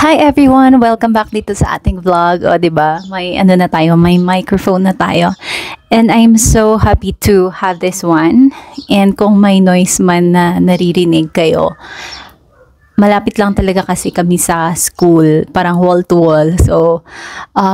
Hi everyone! Welcome back dito sa ating vlog. O, 'di ba? May ano na tayo, may microphone na tayo. And I'm so happy to have this one. And kung may noise man na naririnig kayo, malapit lang talaga kasi kami sa school, parang wall to wall. So,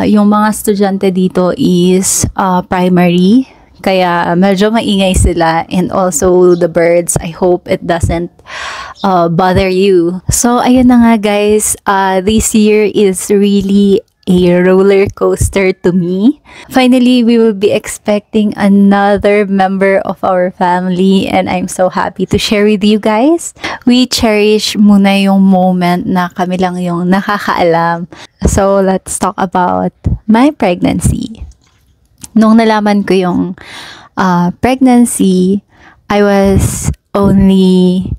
yung mga estudyante dito is primary. Kaya medyo maingay sila, and also the birds. I hope it doesn't bother you. So ayun na nga guys, this year is really a roller coaster to me. Finally, we will be expecting another member of our family, and I'm so happy to share with you guys. We cherish muna yung moment na kami lang yung nakakaalam. So let's talk about my pregnancy. Nung nalaman ko yung pregnancy, I was only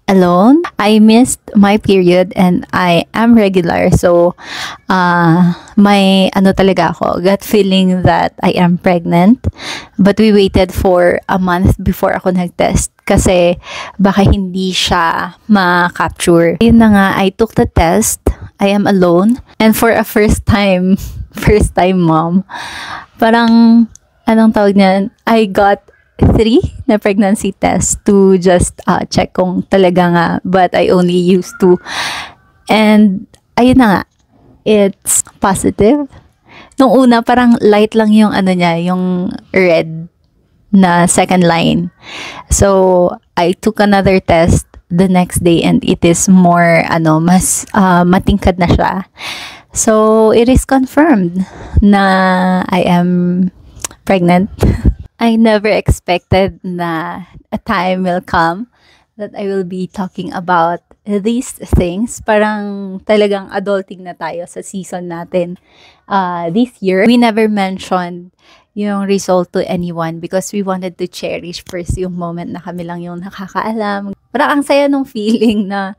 alone. I missed my period and I am regular. So, may ano talaga ako, gut feeling that I am pregnant. But we waited for a month before ako nag-test kasi baka hindi siya ma-capture. Yun na nga, I took the test. I am alone. And for a first time mom, parang, anong tawag niyan? I got 3 na pregnancy test to just check kung talaga nga, but I only used 2. And, ayun na nga, it's positive. Nung una, parang light lang yung ano niya, yung red na second line. So, I took another test the next day and it is more, mas matingkad na siya. So, it is confirmed na I am pregnant. I never expected na a time will come that I will be talking about these things. Parang talagang adulting na tayo sa season natin this year. We never mentioned yung result to anyone because we wanted to cherish first yung moment na kami lang yung nakakaalam. Parang ang saya nung feeling na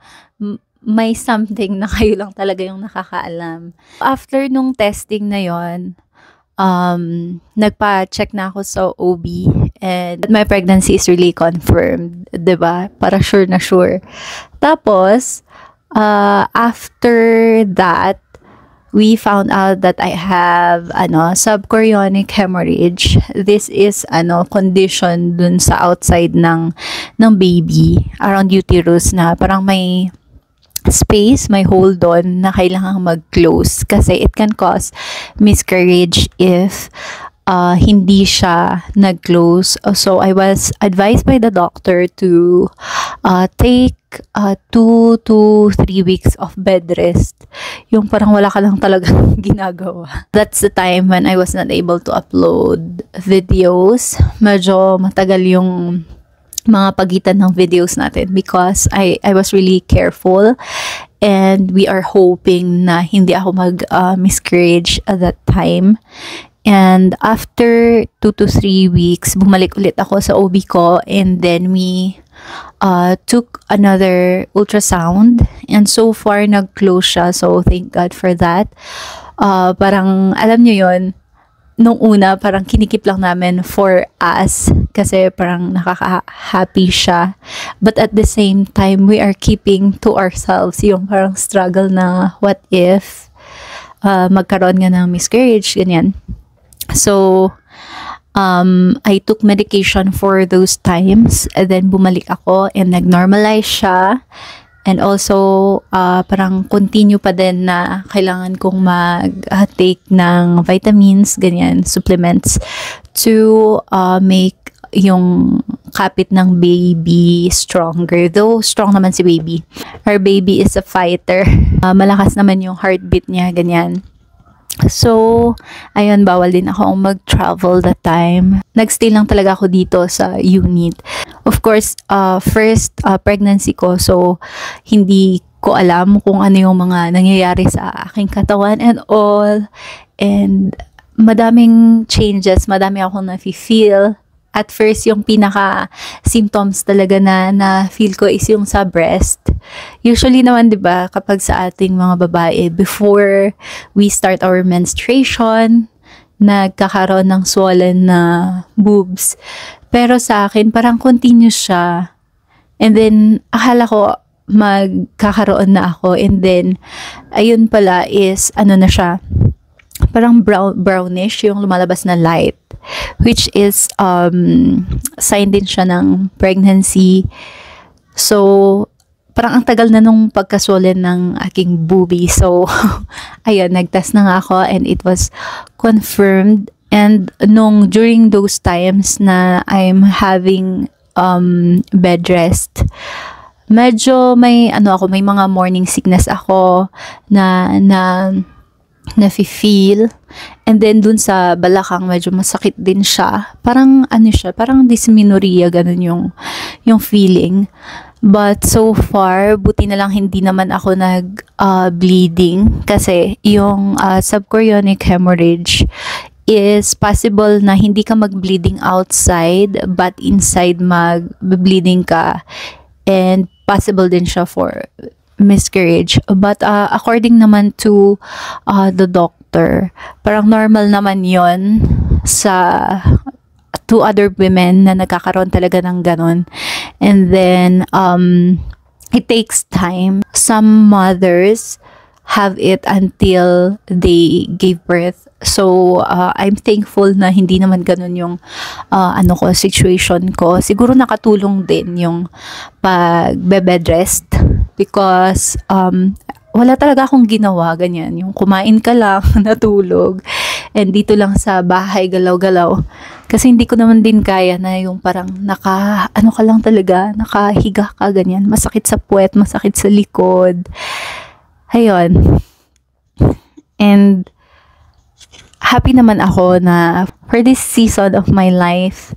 may something na kayo lang talaga yung nakakaalam. After nung testing na yon, nagpa-check na ako sa OB and my pregnancy is really confirmed, 'di ba? Para sure na sure. Tapos, after that, we found out that I have subchorionic hemorrhage. This is condition dun sa outside ng baby, around uterus, na parang may space, may hole doon na kailangang mag-close kasi it can cause miscarriage if hindi siya nag-close. So I was advised by the doctor to take 2 to 3 weeks of bed rest. Yung parang wala ka lang talagang ginagawa. That's the time when I was not able to upload videos. Medyo matagal yung mga pagitan ng videos natin because I was really careful, and we are hoping na hindi ako miscarriage at that time. And after 2 to 3 weeks, bumalik ulit ako sa OB ko, and then we took another ultrasound, and so far nag-close siya, so thank God for that. Parang alam nyo yun, nung una, parang kinikip lang namin for us kasi parang nakaka-happy siya. But at the same time, we are keeping to ourselves yung parang struggle na what if magkaroon nga ng miscarriage, ganyan. So, I took medication for those times, and then bumalik ako and nag-normalize siya. And also, parang continue pa din na kailangan kong mag-take ng vitamins, ganyan, supplements, to make yung kapit ng baby stronger. Though, strong naman si baby. Our baby is a fighter. Malakas naman yung heartbeat niya, ganyan. So, ayun, bawal din ako mag-travel that time. Nag-stay lang talaga ako dito sa unit. Of course, first pregnancy ko, so hindi ko alam kung ano yung mga nangyayari sa aking katawan and all. And madaming changes, madami akong nafe-feel. At first, yung pinaka-symptoms talaga na feel ko is yung sa breast. Usually naman, di ba, kapag sa ating mga babae, before we start our menstruation, nagkakaroon ng swollen na boobs. Pero sa akin, parang continuous siya. And then, akala ko, magkakaroon na ako, and then ayun pala is ano na siya, parang brownish yung lumalabas na light, which is sign din siya ng pregnancy. So parang ang tagal na nung pagkaswollen ng aking boobie. So ayun, nagtest na nga ako and it was confirmed. And during those times na I'm having bed rest, medyo may mga morning sickness ako na nafe-feel. And then dun sa balakang medyo masakit din siya. Parang parang dysmenorrhea, ganun yung feeling. But so far, buti na lang hindi naman ako bleeding, kasi yung subchorionic hemorrhage is possible na hindi ka mag-bleeding outside, but inside mag-bleeding ka. And possible din siya for miscarriage. But according naman to the doctor, parang normal naman yon sa two other women na nagkakaroon talaga ng ganon. And then it takes time. Some mothers have it until they gave birth. So I'm thankful na hindi naman ganun yung situation ko. Siguro nakatulong din yung pag-bed rest, because wala talaga akong ginawa, ganyan. Yung kumain ka lang, natulog, and dito lang sa bahay, galaw-galaw. Kasi hindi ko naman din kaya na yung parang ka lang talaga, nakahiga ka, ganyan. Masakit sa puwet, masakit sa likod. Ayun. And happy naman ako na for this season of my life,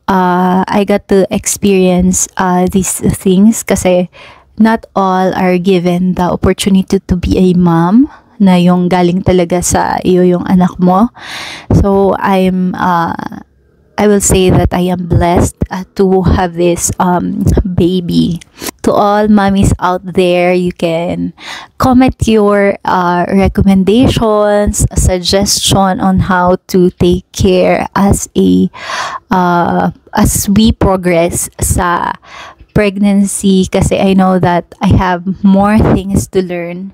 I got to experience these things, kasi not all are given the opportunity to be a mom, na yung galing talaga sa iyo yung anak mo. So I will say that I am blessed to have this baby. To all mommies out there, you can comment your recommendations, suggestion on how to take care as we progress sa pregnancy, kasi I know that I have more things to learn,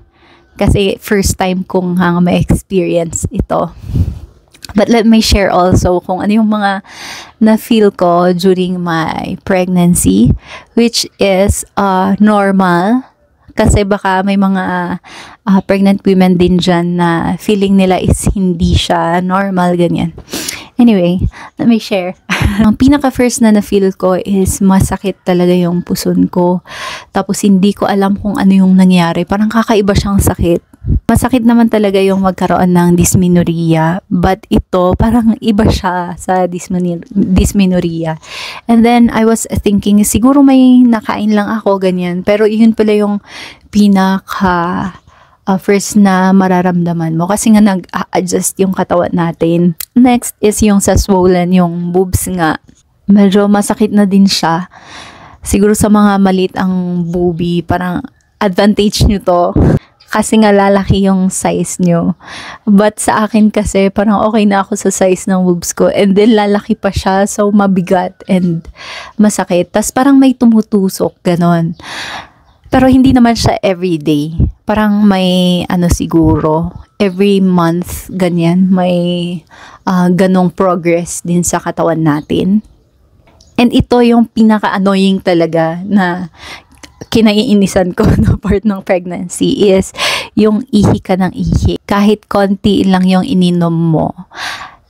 kasi first time kong ma-experience ito. But let me share also kung ano yung mga na-feel ko during my pregnancy, which is normal. Kasi baka may mga pregnant women din dyan na feeling nila is hindi siya normal, ganyan. Anyway, let me share. Ang pinaka-first na na-feel ko is masakit talaga yung puson ko. Tapos hindi ko alam kung ano yung nangyari. Parang kakaiba siyang sakit. Masakit naman talaga yung magkaroon ng dysmenorrhea. But ito, parang iba siya sa dysmenorrhea. And then, I was thinking, siguro may nakain lang ako, ganyan. Pero yun pala yung first na mararamdaman mo, kasi nga nag-a-adjust yung katawan natin. Next is yung sa swollen, yung boobs nga. Medyo masakit na din siya. Siguro sa mga maliit ang boobie, parang advantage nyo to. Kasi nga lalaki yung size nyo. But sa akin kasi, parang okay na ako sa size ng boobs ko. And then lalaki pa siya, so mabigat and masakit. Tas parang may tumutusok, ganon. Pero hindi naman siya everyday. Parang may siguro every month, ganyan, may ganong progress din sa katawan natin. And ito yung pinaka-annoying talaga na kinaiinisan ko na part ng pregnancy is yung ihi ka ng ihi. Kahit konti lang yung ininom mo,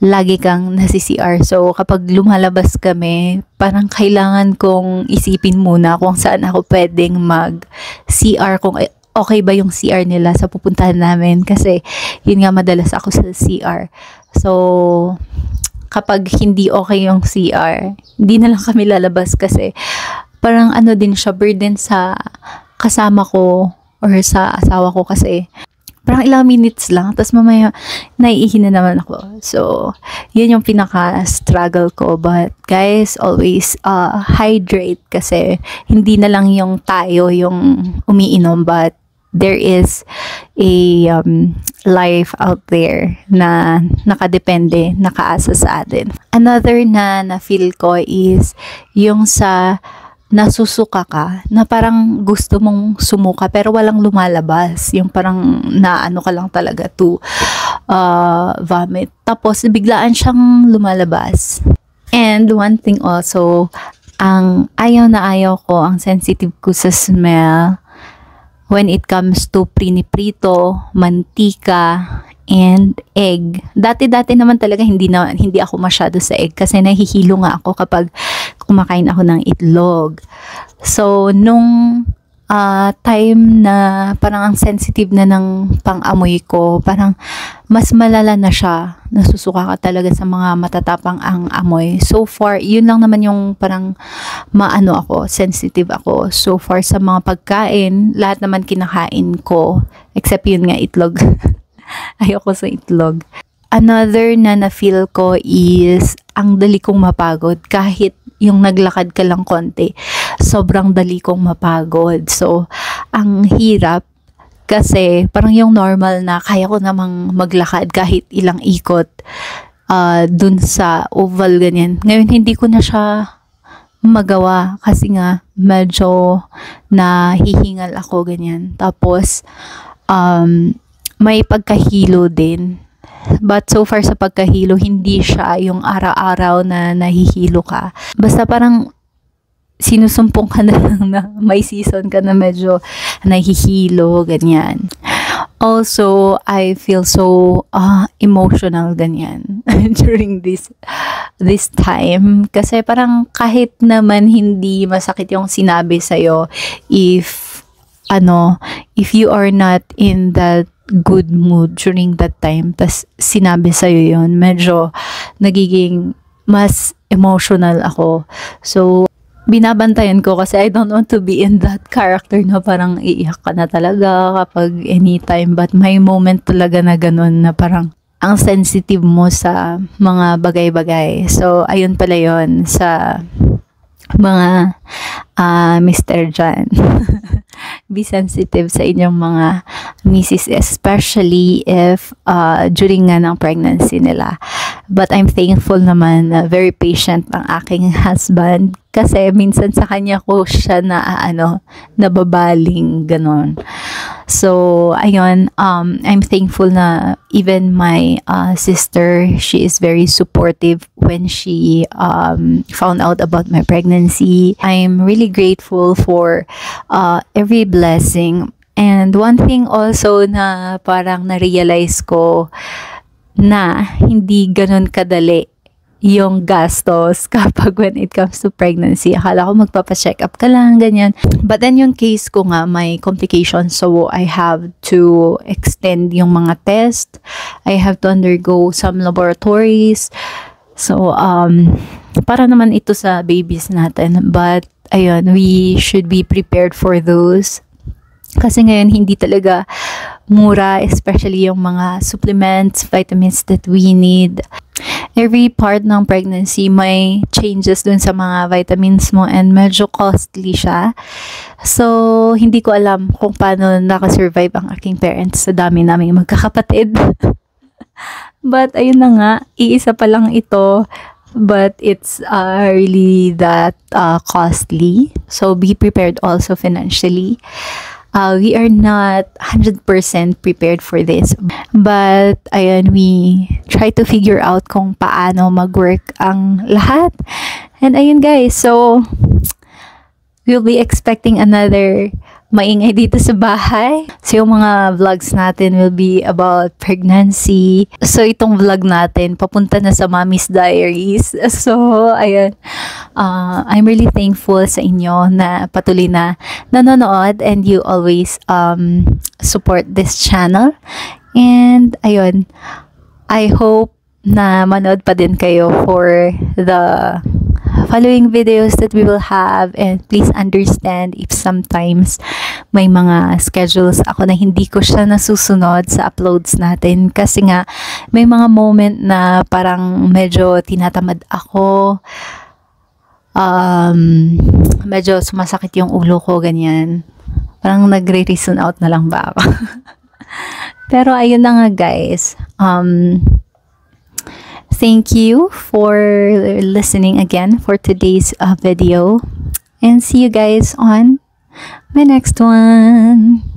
lagi kang nasi-CR. So, kapag lumalabas kami, parang kailangan kong isipin muna kung saan ako pwedeng mag-CR, kung okay ba yung CR nila sa pupuntahan namin. Kasi, yun nga, madalas ako sa CR. So, kapag hindi okay yung CR, hindi na lang kami lalabas, kasi parang din siya, burden sa kasama ko or sa asawa ko, kasi parang ilang minutes lang, tapos mamaya naiihi na naman ako. So, yun yung pinaka-struggle ko. But guys, always hydrate, kasi hindi na lang yung tayo yung umiinom, but there is a life out there na nakadepende, nakaasa sa atin. Another na feel ko is yung sa nasusuka ka, na parang gusto mong sumuka pero walang lumalabas. Yung parang naano ka lang talaga to vomit. Tapos biglaan siyang lumalabas. And one thing also, ang ayaw na ayaw ko, ang sensitive ko sa smell when it comes to priniprito, mantika, and egg. Dati naman talaga hindi ako masyado sa egg kasi nahihilo nga ako kapag kumakain ako ng itlog. So, nung time na parang ang sensitive na ng pang-amoy ko, parang mas malala na siya. Nasusuka ka talaga sa mga matatapang ang amoy. So far, yun lang naman yung parang sensitive ako. So far sa mga pagkain, lahat naman kinakain ko. Except yun nga, itlog. Ayoko sa itlog. Another na na-feel ko is ang dali kong mapagod. Kahit yung naglakad ka lang konti, sobrang dali kong mapagod. So, ang hirap kasi parang yung normal na kaya ko namang maglakad kahit ilang ikot dun sa oval ganyan. Ngayon, hindi ko na siya magawa kasi nga medyo nahihingal ako ganyan. Tapos, may pagkahilo din. But so far sa pagkahilo, hindi siya yung araw-araw na nahihilo ka. Basta parang sinusumpong ka na lang na may season ka na medyo nahihilo, ganyan. Also, I feel so emotional, ganyan, during this time. Kasi parang kahit naman hindi masakit yung sinabi sa'yo, if you are not in that good mood during that time, tas sinabi sa'yo yun, medyo nagiging mas emotional ako. So, binabantayan ko kasi I don't want to be in that character na parang iiyak ka na talaga kapag anytime. But may moment talaga na ganun na parang ang sensitive mo sa mga bagay-bagay. So, ayun pala yun sa mga Mr. Jan. Be sensitive sa inyong mga misis, especially if during nga ng pregnancy nila. But I'm thankful naman na very patient ang aking husband kasi minsan sa kanya ko siya nababaling ganon. So, ayun, I'm thankful na even my sister, she is very supportive when she found out about my pregnancy. I'm really grateful for every blessing. And one thing also na parang na-realize ko na hindi ganun kadali yung gastos kapag when it comes to pregnancy. Akala ko magpapacheck up ka lang, ganyan. But then yung case ko nga, may complications. So, I have to extend yung mga test. I have to undergo some laboratories. So, para naman ito sa babies natin. But, ayun, we should be prepared for those. Kasi ngayon, hindi talaga mura, especially yung mga supplements, vitamins that we need. Every part ng pregnancy may changes dun sa mga vitamins mo and medyo costly siya. So, hindi ko alam kung paano nakasurvive ang aking parents sa dami naming magkakapatid. But, ayun na nga, iisa pa lang ito. But it's really that costly. So, be prepared also financially. We are not 100% prepared for this. But, ayun, we try to figure out kung paano mag-work ang lahat. And ayun guys, so, we'll be expecting another maingay dito sa bahay. So, yung mga vlogs natin will be about pregnancy. So, itong vlog natin, papunta na sa Mommy's Diaries. So, ayun. I'm really thankful sa inyo na patuloy na nanonood and you always support this channel. And, ayun. I hope na manood pa din kayo for the following videos that we will have, and please understand if sometimes may mga schedules ako na hindi ko siya nasusunod sa uploads natin kasi nga may mga moment na parang medyo tinatamad ako, medyo sumasakit yung ulo ko, ganyan, parang nagre-reason out na lang ba ako. Pero ayun na nga guys, thank you for listening again for today's video. And see you guys on my next one.